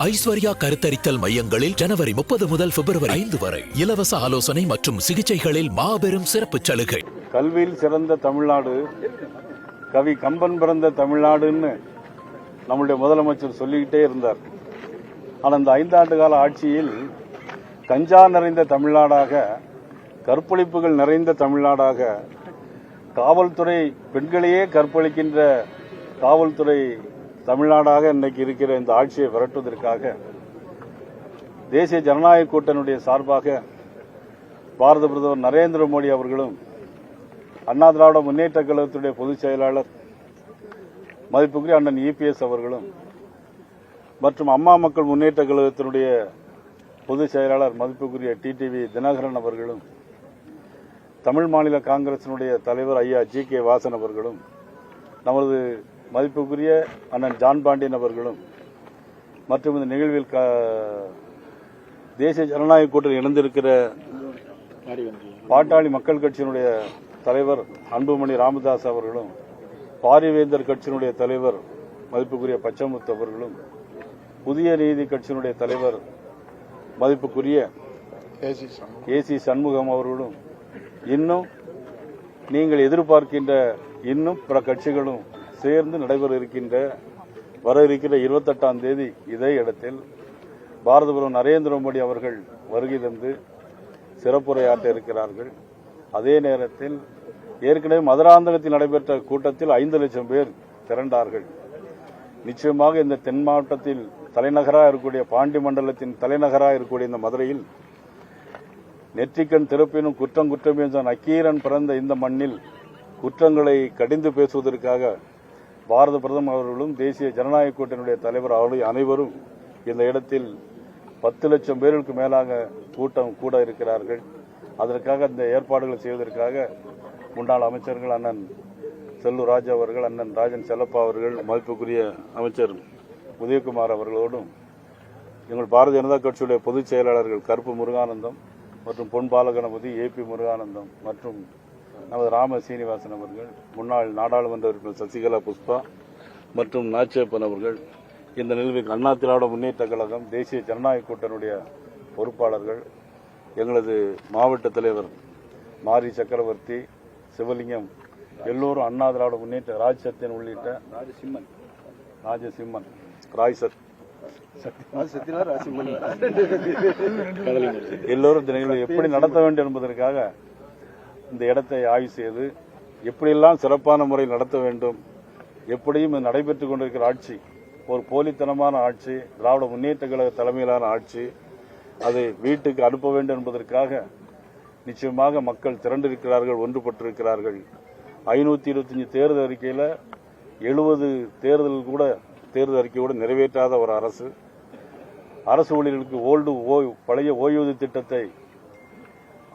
ஐஸ்வர்யா கருத்தரித்தல் மையங்களில் ஜனவரி 30 முதல் பிப்ரவரி 5 வரை இலவச ஆலோசனை மற்றும் சிகிச்சைகளில் மாபெரும் சிறப்பு சலுகை. கல்வியில் சிறந்த தமிழ்நாடு, கவி கம்பன் பிறந்த தமிழ்நாடுன்னு நம்முடைய முதலமைச்சர் சொல்லிக்கிட்டே இருந்தார். ஆனால் இந்த 5 ஆண்டு கால ஆட்சியில் கஞ்சா நிறைந்த தமிழ்நாடாக, கற்பழிப்புகள் நிறைந்த தமிழ்நாடாக, காவல்துறை பெண்களையே கற்பழிக்கின்ற காவல்துறை தமிழ்நாடாக இன்னைக்கு இருக்கிற இந்த ஆட்சியை விரட்டுவதற்காக தேசிய ஜனநாயக கூட்டணியுடைய சார்பாக பாரத பிரதமர் நரேந்திர மோடி அவர்களும், அண்ணா திராவிட முன்னேற்ற கழகத்துடைய பொதுச் செயலாளர் மதிப்புக்குரிய அண்ணன் இபிஎஸ் அவர்களும் மற்றும் அம்மா மக்கள் முன்னேற்ற கழகத்தினுடைய பொதுச் செயலாளர் மதிப்புக்குரிய டிடிவி தினகரன் அவர்களும், தமிழ் மாநில காங்கிரசினுடைய தலைவர் ஐயா ஜி.கே. வாசன் அவர்களும், நமது மதிப்புக்குரிய அண்ணன் ஜான் பாண்டியன் அவர்களும் மற்றும் இந்த நிகழ்வில் தேசிய ஜனநாயக கூட்டணி இணைந்திருக்கிற பாட்டாளி மக்கள் கட்சியினுடைய தலைவர் அன்புமணி ராமதாஸ் அவர்களும், பாரிவேந்தர் கட்சியினுடைய தலைவர் மதிப்புக்குரிய பச்சமுத்து அவர்களும், புதிய நீதி கட்சியினுடைய தலைவர் மதிப்புக்குரிய ஏசி சண்முகம் அவர்களும், இன்னும் நீங்கள் எதிர்பார்க்கின்ற இன்னும் பிற கட்சிகளும் சேர்ந்து நடைபெற வர இருக்கிற 28ஆம் தேதி இதே இடத்தில் பாரத பிரதமர் நரேந்திர மோடி அவர்கள் வருகை தந்து சிறப்புரையாற்ற இருக்கிறார்கள். அதே நேரத்தில் ஏற்கனவே மதுராந்தகத்தில் நடைபெற்ற கூட்டத்தில் 5 லட்சம் பேர் திரண்டார்கள். நிச்சயமாக இந்த தென் மாவட்டத்தில் தலைநகராக இருக்கக்கூடிய, பாண்டி மண்டலத்தின் தலைநகராக இருக்கக்கூடிய இந்த மதுரையில் நெற்றிக்கண் திறப்பினும் குற்றம் குற்றமே என்ற நக்கீரன் பிறந்த இந்த மண்ணில் குற்றங்களை கடிந்து பேசுவதற்காக பாரத பிரதமர் அவர்களும் தேசிய ஜனநாயக கூட்டணியுடைய தலைவர் அவர்கள் அனைவரும் இந்த இடத்தில் 10 லட்சம் பேருக்கு மேலாக கூட்டம் கூட இருக்கிறார்கள். அதற்காக இந்த ஏற்பாடுகளை செய்வதற்காக முன்னாள் அமைச்சர்கள் அண்ணன் செல்லூர் ராஜா அவர்கள், அண்ணன் ராஜன் செல்லப்பா அவர்கள், மதிப்புக்குரிய அமைச்சர் உதயகுமார் அவர்களோடும் எங்கள் பாரதிய ஜனதா கட்சியுடைய பொதுச் செயலாளர்கள் கருப்பு முருகானந்தம் மற்றும் பொன் பாலகணபதி, ஏபி முருகானந்தம் மற்றும் நமது ராம சீனிவாசன் அவர்கள், முன்னாள் நாடாளுமன்ற உறுப்பினர் சசிகலா புஷ்பா மற்றும் நாச்சேப்பன் அவர்கள், இந்த நிகழ்வில் அண்ணா திராவிட முன்னேற்ற கழகம், தேசிய ஜனநாயக கூட்டணியுடைய பொறுப்பாளர்கள், எங்களது மாவட்ட தலைவர் மாரி சக்கரவர்த்தி, சிவலிங்கம், எல்லோரும் அண்ணா திராவிட முன்னேற்ற ராஜ்சத்தியன் உள்ளிட்ட ராஜசிம்மன் எல்லோரும் இந்த நிகழ்வை எப்படி நடத்த வேண்டும் என்பதற்காக இந்த இடத்தை ஆய்வு செய்து எப்படியெல்லாம் சிறப்பான முறையில் நடத்த வேண்டும், எப்படியும் நடைபெற்றுக் கொண்டிருக்கிற ஆட்சி ஒரு போலித்தனமான ஆட்சி, திராவிட முன்னேற்ற கழக தலைமையிலான ஆட்சி, அதை வீட்டுக்கு அனுப்ப வேண்டும் என்பதற்காக நிச்சயமாக மக்கள் திரண்டிருக்கிறார்கள், ஒன்றுபட்டிருக்கிறார்கள். 525 தேர்தல் அறிக்கையில் 70 தேர்தல் அறிக்கை கூட நிறைவேற்றாத ஒரு அரசு ஊழியர்களுக்கு பழைய ஓய்வூதிய திட்டத்தை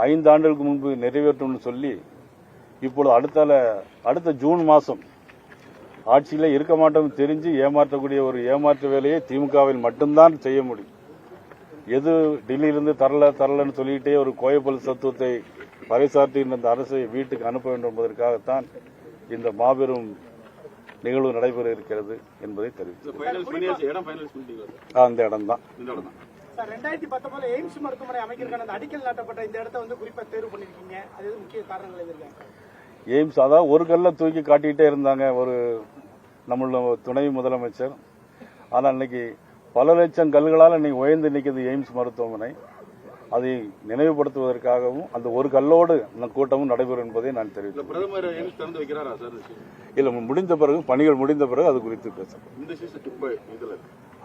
5 ஆண்டுகளுக்கு முன்பு நிறைவேற்றும் சொல்லி இப்பொழுது அடுத்த ஜூன் மாதம் ஆட்சியில இருக்க மாட்டோம் தெரிஞ்சு ஏமாற்றக்கூடிய ஒரு ஏமாற்று வேலையை திமுகவில் மட்டும்தான் செய்ய முடியும். எது டெல்லியிலிருந்து தரலன்னு சொல்லிட்டே ஒரு கோயப்பல் தத்துவத்தை பறைசாற்றின அந்த அரசை வீட்டுக்கு அனுப்ப வேண்டும் என்பதற்காகத்தான் இந்த மாபெரும் நிகழ்வு நடைபெற இருக்கிறது என்பதை தெரிவித்தார். அந்த இடம் தான். 2019 எய்ம்ஸ் மருத்துவமனை அமைக்கிறதுக்கான அடிக்கல் நாட்டப்பட்ட இந்த இடத்தை குறிப்பா தேர்வு பண்ணிருக்கீங்க, அது முக்கிய காரணங்கள் எது? எய்ம்ஸ் அதான் ஒரு கல்ல தூக்கி காட்டிக்கிட்டே இருந்தாங்க ஒரு நம்மளோட துணை முதலமைச்சர். ஆனால் இன்னைக்கு பல லட்சம் கல்களால் இன்னைக்கு உயர்ந்து நிற்கிறது எய்ம்ஸ் மருத்துவமனை. அதை நினைவுபடுத்துவதற்காகவும் அந்த ஒரு கல்லோடு இந்த கூட்டமும் நடைபெறும் என்பதை நான் தெரிவித்தேன். பிரதமர் எய்ம்ஸ் திறந்து வைக்கிறாரா சார்? இல்ல, பணிகள் முடிந்த பிறகு அது குறித்து பேசலாம்.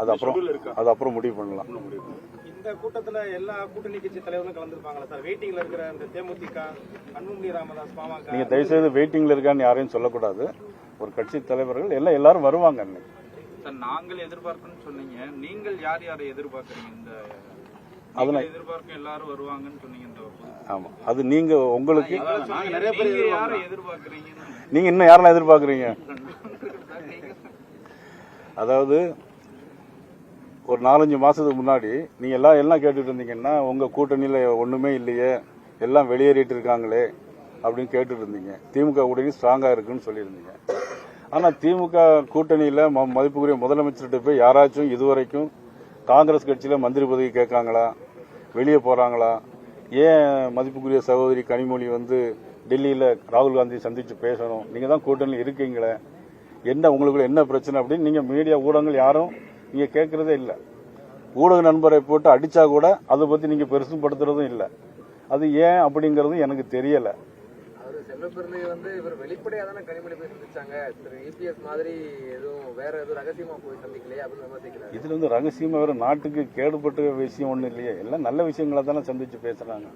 அது அப்புறம் முடிவு பண்ணலாம். இந்த கூட்டத்தில் எல்லா கூட்டணி கட்சி தலைவர்களும் கலந்துருப்பாங்களா சார்? வெயிட்டிங்ல இருக்கிற இந்த தேமுதிக, அன்புமணி ராமதாஸ், பாமக, நீங்க தயவுசெய்து வெயிட்டிங்ல இருக்கான்னு யாரையும் சொல்லக்கூடாது. ஒரு கட்சி தலைவர்கள் எல்லாரும் வருவாங்க. சார், நாங்கள் எதிர்பார்க்கணும்னு சொன்னீங்க, நீங்கள் யாரை எதிர்பார்க்கறீங்க? இந்த எதிர்பார்க்க எல்லாரும் வருவாங்கன்னு சொன்னீங்க. ஆமா, அது நீங்க உங்களுக்கு நிறைய பேர் யாரை எதிர்பார்க்கறீங்க? நீங்க இன்னும் யாரெல்லாம் எதிர்பார்க்கறீங்க? அதாவது ஒரு 4-5 மாசத்துக்கு முன்னாடி நீங்க எல்லாம் கேட்டுட்டு இருந்தீங்கன்னா, உங்க கூட்டணியில ஒண்ணுமே இல்லையே, எல்லாம் வெளியேறிட்டு இருக்காங்களே அப்படின்னு கேட்டுட்டு இருந்தீங்க. திமுக கூட்டணி ஸ்ட்ராங்கா இருக்குன்னு சொல்லியிருந்தீங்க. ஆனா திமுக கூட்டணியில மதிப்புக்குரிய முதலமைச்சர்கிட்ட போய் யாராச்சும் இதுவரைக்கும் காங்கிரஸ் கட்சியில் மந்திரி பதவி கேட்காங்களா, வெளியே போறாங்களா, ஏன் மதிப்புக்குரிய சகோதரி கனிமொழி வந்து டெல்லியில் ராகுல் காந்தி சந்திச்சு பேசணும், நீங்க தான் கூட்டணியில் இருக்கீங்களே, என்ன உங்களுக்குள்ள என்ன பிரச்சனை அப்படின்னு நீங்க மீடியா ஊடகங்கள் யாரும் நீங்க கேட்கறதே இல்லை. ஊடக நண்பரை போட்டு அடிச்சா கூட அதை பத்தி நீங்க பெருசுப்படுத்துறதும் இல்லை. அது ஏன் அப்படிங்கறதும் எனக்கு தெரியல. செல்வப்பிறந்தை வந்து இவர் வெளிப்படையா தானே கனிமொழி போய் சந்திச்சாங்க, திரு இபிஎஸ் மாதிரி எதுவும் வேற எதுவும் ரகசியமா போய் சந்திக்கலையே அப்படின்னு விமர்சிக்கிறார். இதுல வந்து ரகசியமா வேற நாட்டுக்கு கேடுபட்ட விஷயம் ஒண்ணு இல்லையே, எல்லாம் நல்ல விஷயங்களை தானே சந்திச்சு பேசுறாங்க.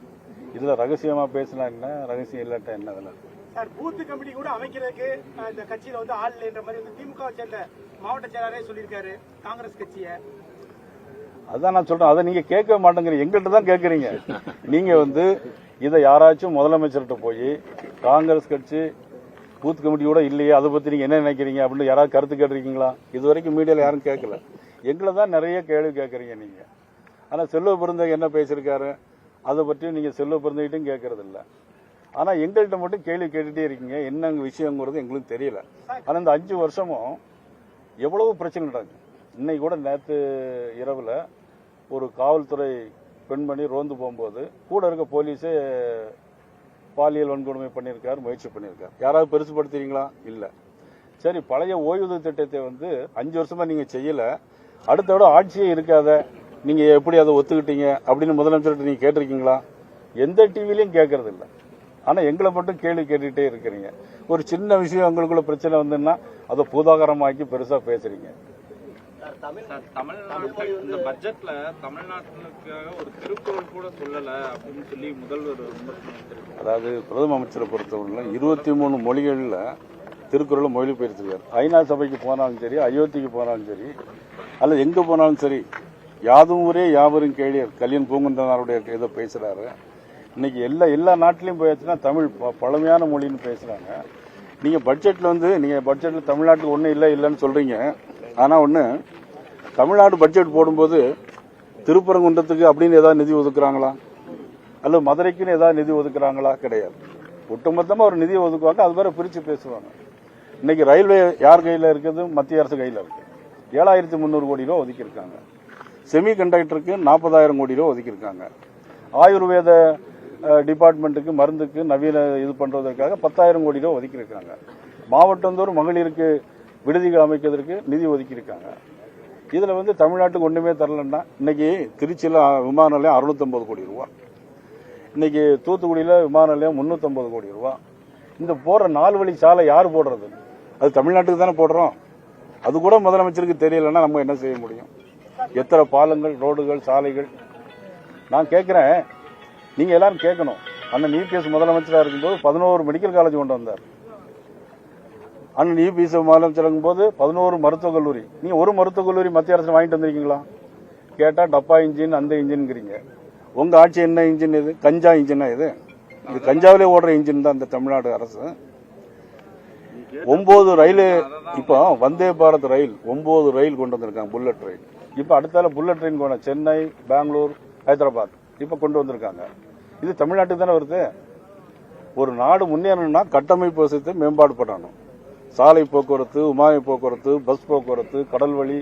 இதுல ரகசியமா பேசினா என்ன, ரகசியம் இல்லாட்டா என்ன? அதுல சார் பூத் கமிட்டி கூட அமைக்கிறதுக்கு இந்த கட்சியில வந்து ஆள் இல்லைன்ற மாதிரி வந்து திமுக சேர்ந்த மாவட்ட செயலாளரே சொல்லியிருக்காரு காங்கிரஸ் கட்சியை. அதான் நான் சொல்றேன், அதை நீங்க கேட்க மாட்டேங்கிறீங்க, எங்கள்கிட்ட தான் கேட்கறீங்க. நீங்க வந்து இதை யாராச்சும் முதலமைச்சர்கிட்ட போய் காங்கிரஸ் கட்சி பூத் கமிட்டி கூட இல்லையே, அதை பத்தி நீங்க என்ன நினைக்கிறீங்க அப்படின்னு யாராவது கருத்து கேட்டிருக்கீங்களா? இது வரைக்கும் மீடியால யாரும் கேட்கல. எங்களை தான் நிறைய கேள்வி கேட்கறீங்க நீங்க. ஆனா செல்வ பிறந்தகை என்ன பேசியிருக்காரு அதை பற்றியும் நீங்க செல்வ பிறந்தகிட்டும் கேட்கறது இல்ல. ஆனா எங்கள்கிட்ட மட்டும் கேள்வி கேட்டுட்டே இருக்கீங்க, என்ன விஷயங்கிறது எங்களுக்கு தெரியல. ஆனா இந்த 5 வருஷமும் எவ்வளவு பிரச்சனை நடக்குது. இன்னைக்கு கூட நேற்று இரவுல ஒரு காவல்துறை பெண்மணி ரோந்து போகும்போது கூட இருக்க போலீஸே பாலியல் வன்கொடுமை பண்ணியிருக்காரு, முயற்சி பண்ணியிருக்காரு. யாராவது பெருசுப்படுத்துறீங்களா? இல்ல. சரி, பழைய ஓய்வூதிய திட்டத்தை வந்து 5 வருஷமா நீங்க செய்யல, அடுத்த விட ஆட்சியே இருக்காத, நீங்க எப்படி அதை ஒத்துக்கிட்டீங்க அப்படின்னு முதலமைச்சர்கிட்ட நீங்க கேட்டிருக்கீங்களா? எந்த டிவிலையும் கேட்கறது இல்ல. ஆனா எங்களை மட்டும் கேள்வி கேட்டுட்டே இருக்கிறீங்க. ஒரு சின்ன விஷயம் உங்களுக்குள்ள பிரச்சனை வந்துன்னா அதை பூதாகரமாக்கி பெருசா பேசுறீங்க. தமிழ்நாட்டில் இந்த பட்ஜெட்ல தமிழ்நாட்டுக்காக ஒரு திருக்குறள் கூட சொல்லல அப்படின்னு சொல்லி முதல்வர் விமர்சனம் வச்சிருக்காரு. அதாவது பிரதம அமைச்சரை பொறுத்தவரை 23 மொழிகள்ல திருக்குறளை மொழிபெயர்த்திருக்காரு. ஐநா சபைக்கு போனாலும் சரி, அயோத்திக்கு போனாலும் சரி, அல்லது எங்க போனாலும் சரி, யாதும் ஊரே யாவரும் கேளியர் கல்யாண் பூங்குன்றனாருடைய இதை பேசுறாரு. இன்னைக்கு எல்லா நாட்டிலையும் போயாச்சுன்னா தமிழ் பழமையான மொழின்னு பேசுறாங்க. நீங்க பட்ஜெட்ல தமிழ்நாட்டுக்கு ஒன்றும் இல்லைன்னு சொல்றீங்க. ஆனா ஒண்ணு, தமிழ்நாடு பட்ஜெட் போடும்போது திருப்பரங்குன்றத்துக்கு அப்படின்னு ஏதாவது நிதி ஒதுக்குறாங்களா, அல்லது மதுரைக்குன்னு ஏதாவது நிதி ஒதுக்குறாங்களா? கிடையாது. ஒட்டுமொத்தமா ஒரு நிதியை ஒதுக்குவாங்க, அது வேற பிரிச்சு பேசுவாங்க. இன்னைக்கு ரயில்வே யார் கையில இருக்குது? மத்திய அரசு கையில இருக்கு. 7300 கோடி ரூபாய் ஒதுக்கியிருக்காங்க. செமி கண்டக்டருக்கு 40,000 கோடி ரூபாய் ஒதுக்கியிருக்காங்க. ஆயுர்வேத டிபார்ட்மெண்ட்டுக்கு மருந்துக்கு நவீன இது பண்றதற்காக 10,000 கோடி ரூபாய் ஒதுக்கியிருக்காங்க. மாவட்டந்தோறும் மகளிருக்கு விடுதிகள் அமைக்கிறதுக்கு நிதி ஒதுக்கியிருக்காங்க. இதுல வந்து தமிழ்நாட்டுக்கு ஒண்ணுமே தரலன்னா, இன்னைக்கு திருச்சியில விமான நிலையம் 650 கோடி ரூபாய், இன்னைக்கு தூத்துக்குடியில விமான நிலையம் 350 கோடி ரூபாய். இந்த போற 4 வழி சாலை யார் போடுறது? அது தமிழ்நாட்டுக்கு தானே போடுறோம். அது கூட முதலமைச்சருக்கு தெரியலன்னா நம்ம என்ன செய்ய முடியும்? எத்தனை பாலங்கள், ரோடுகள், சாலைகள். நான் கேட்கிறேன், நீங்க எல்லாரும் கேட்கணும். அண்ணன் இபிஎஸ் முதலமைச்சராக இருக்கும்போது 11 மெடிக்கல் காலேஜ் கொண்டு வந்தார். அண்ணன் இபிஎஸ் முதலமைச்சர் இருக்கும்போது 11 மருத்துவக் கல்லூரி. நீங்க ஒரு மருத்துவக் கல்லூரி மத்திய அரசு வாங்கிட்டு வந்திருக்கீங்களா? கேட்டா டப்பா இன்ஜின், அந்த இன்ஜின்ங்கிறீங்க. உங்க ஆட்சி என்ன இன்ஜின்? இது கஞ்சா இன்ஜினா? இது கஞ்சாவிலே ஓடுற இன்ஜின் தான் இந்த தமிழ்நாடு அரசு. 9 ரயில், இப்போ வந்தே பாரத் ரயில் 9 ரயில் கொண்டு வந்திருக்காங்க, புல்லட் ரயில். இப்ப அடுத்தால புல்லட் ட்ரெயின் போன சென்னை, பெங்களூர், ஹைதராபாத் இப்ப கொண்டு வந்திருக்காங்க. இது தமிழ்நாட்டுக்கு தானே வருது. ஒரு நாடு முன்னேறணும்னா கட்டமைப்பு வசதி மேம்பாடு பண்ணணும். சாலை போக்குவரத்து, விமான போக்குவரத்து, பஸ் போக்குவரத்து, கடல் வழி,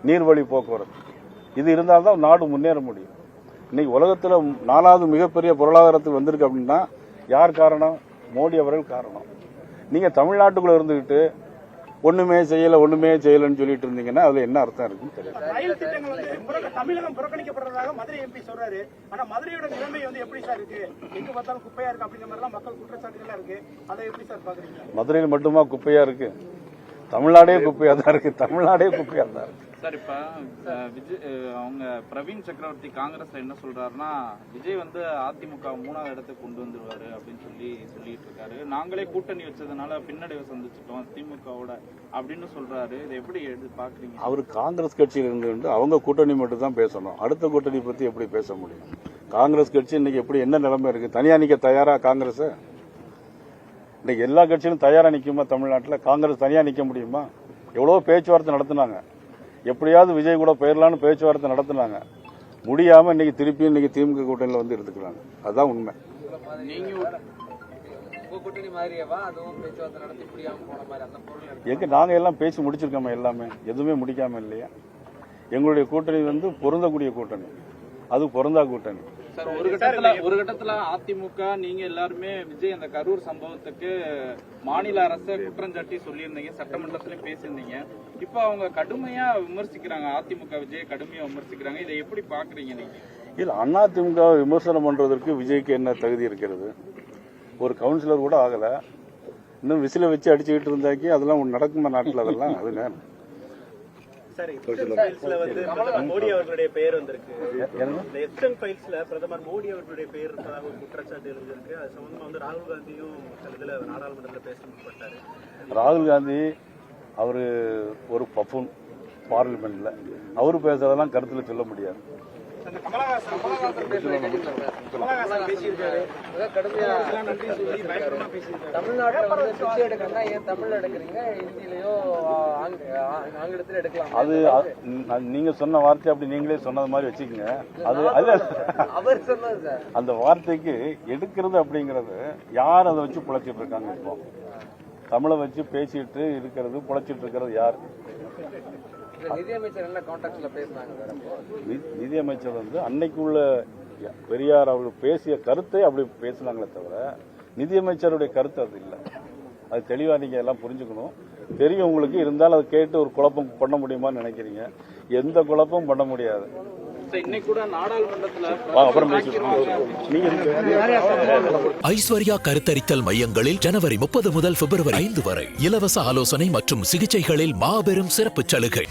நீர்வழி போக்குவரத்து, இது இருந்தால்தான் நாடு முன்னேற முடியும். இன்னைக்கு உலகத்தில் 4வது மிகப்பெரிய பொருளாதாரத்துக்கு வந்திருக்கு அப்படின்னா யார் காரணம்? மோடி அவர்கள் காரணம். நீங்க தமிழ்நாட்டுக்குள்ள இருந்துகிட்டு ஒண்ணுமே செய்யலன்னு சொல்லிட்டு இருந்தீங்கன்னா அதுல என்ன அர்த்தம் இருக்குன்னு தெரியல. ரயில் திட்டங்கள் வந்து தமிழகம் புறக்கணிக்கப்படுறதாக மதுரை எம்பி சொல்றாரு. ஆனா மதுரையோட நிலைமை வந்து எப்படி சார் இருக்கு? எங்க பார்த்தாலும் குப்பையா இருக்கு அப்படிங்கிற மாதிரி எல்லாம் மக்கள் குற்றச்சாட்டுகள் இருக்கு. அதை எப்படி சார் பாக்குறீங்க? மதுரையில் மட்டுமா குப்பையா இருக்கு? தமிழ்நாடே குப்பையா தான் இருக்கு. தமிழ்நாடே குப்பையா தான் இருக்கு. சார், இப்ப அவங்க பிரவீன் சக்கரவர்த்தி காங்கிரஸ்ல என்ன சொல்றாருன்னா, விஜய் வந்து அதிமுக 3வது இடத்துக்கு கொண்டு வந்துருவாரு அப்படின்னு சொல்லிட்டு இருக்காரு. நாங்களே கூட்டணி வச்சதுனால பின்னடைவை சந்திச்சிட்டோம் திமுகவோட அப்படின்னு சொல்றாரு. இதை எப்படி பாக்குறீங்க? அவர் காங்கிரஸ் கட்சியில் இருந்து அவங்க கூட்டணி மட்டும் தான் பேசணும். அடுத்த கூட்டணி பத்தி எப்படி பேச முடியும்? காங்கிரஸ் கட்சி இன்னைக்கு எப்படி என்ன நிலைமை இருக்கு? தனியா நிக்க தயாரா காங்கிரஸ்? இன்னைக்கு எல்லா கட்சியும் தயாரா நிக்குமா? தமிழ்நாட்டில் காங்கிரஸ் தனியா நிக்க முடியுமா? எவ்வளவு பேச்சுவார்த்தை நடத்தினாங்க. எப்படியாவது விஜய் கூட போயிடலான்னு பேச்சுவார்த்தை நடத்தினாங்க. முடியாம இன்னைக்கு திருப்பி திமுக கூட்டணியில வந்து எடுத்துக்கிறாங்க. அதுதான் உண்மை. எங்க நாங்க எல்லாம் பேசி முடிச்சிருக்கோமே, எல்லாமே எதுவுமே முடிக்காம இல்லையா? எங்களுடைய கூட்டணி வந்து பொருந்தக்கூடிய கூட்டணி, அது பொருந்தா கூட்டணி. சார் ஒரு கட்டத்துல அதிமுக நீங்க எல்லாருமே விஜய் அந்த கரூர் சம்பவத்துக்கு மாநில அரசை குற்றம் சாட்டி சொல்லியிருந்தீங்க, சட்டமன்றத்திலயும் பேசியிருந்தீங்க. இப்ப அவங்க கடுமையா விமர்சிக்கிறாங்க, அதிமுக விஜய் கடுமையா விமர்சிக்கிறாங்க. இதை எப்படி பாக்குறீங்க நீங்க? இல்ல, அதிமுக விமர்சனம் பண்றதற்கு விஜய்க்கு என்ன தகுதி இருக்கிறது? ஒரு கவுன்சிலர் கூட ஆகல, இன்னும் விசில வச்சு அடிச்சுக்கிட்டு இருந்தாக்கி அதெல்லாம் நடக்குமா நாட்டில்? அதெல்லாம் அதுங்க. சரி, ஃபைல்ஸ்ல வந்து பிரதமர் மோடி அவர்களுடைய பெயர் வந்திருக்கு. இந்த எக்ஸ்டன் ஃபைல்ஸ்ல பிரதமர் மோடி அவர்களுடைய பெயர் இருப்பதாக ஒரு குற்றச்சாட்டு எழுந்திருக்கு. அது சம்பந்தமா வந்து ராகுல் காந்தியும் இதுல நாடாளுமன்றத்தில் பேச முற்பட்டாரு. ராகுல் காந்தி அவரு ஒரு பஃபூன், பார்லிமெண்ட்ல அவரு பேசுறதெல்லாம் கருத்துல சொல்ல முடியாது. கமலஹாசன் பேசியிருக்காரு, நன்றி சொல்லி பயங்கரமா பேசியிருக்காரு. தமிழ்நாட்டில் வந்து பிச்சை எடுக்கணும்னா ஏன் தமிழ்ல எடுக்கிறீங்க, ஹிந்திலயோ ஆங்கிலத்துல எடுக்கலாம்? அது நீங்க சொன்ன வார்த்தை அப்படி நீங்களே சொன்னது மாதிரி வச்சுக்கோங்க. அது அவர் சொன்னது சார். அந்த வார்த்தைக்கு எடுக்கிறது அப்படிங்கறது யார் அதை வச்சு பிழைச்சிட்டு இருக்காங்க? இப்போ தமிழை வச்சு பேசிட்டு இருக்கிறது, பிழைச்சிட்டு இருக்கிறது யார்? நிதியமைச்சர் என்ன கான்டாக்ட்ல பேசினாங்க சார்? நிதியமைச்சர் வந்து அன்னைக்கு உள்ள பெரியார் அவர்கள் பேசிய கருத்தை அப்படி பேசினாங்களே தவிர நிதியமைச்சருடைய கருத்து அது இல்லை. அது தெளிவா நீங்க எல்லாம் புரிஞ்சுக்கணும். தெரியும் உங்களுக்கு, இருந்தாலும் அதை கேட்டு ஒரு குழப்பம் பண்ண முடியுமான்னு நினைக்கிறீங்க. எந்த குழப்பமும் பண்ண முடியாது. இன்னைக்கு கூட நாடாளுமன்றத்துல அப்புறம் ஐஸ்வர்யா கருத்தரித்தல் மையங்களில் ஜனவரி 30 முதல் பிப்ரவரி 5 வரை இலவச ஆலோசனை மற்றும் சிகிச்சைகளில் மாபெரும் சிறப்பு சலுகை.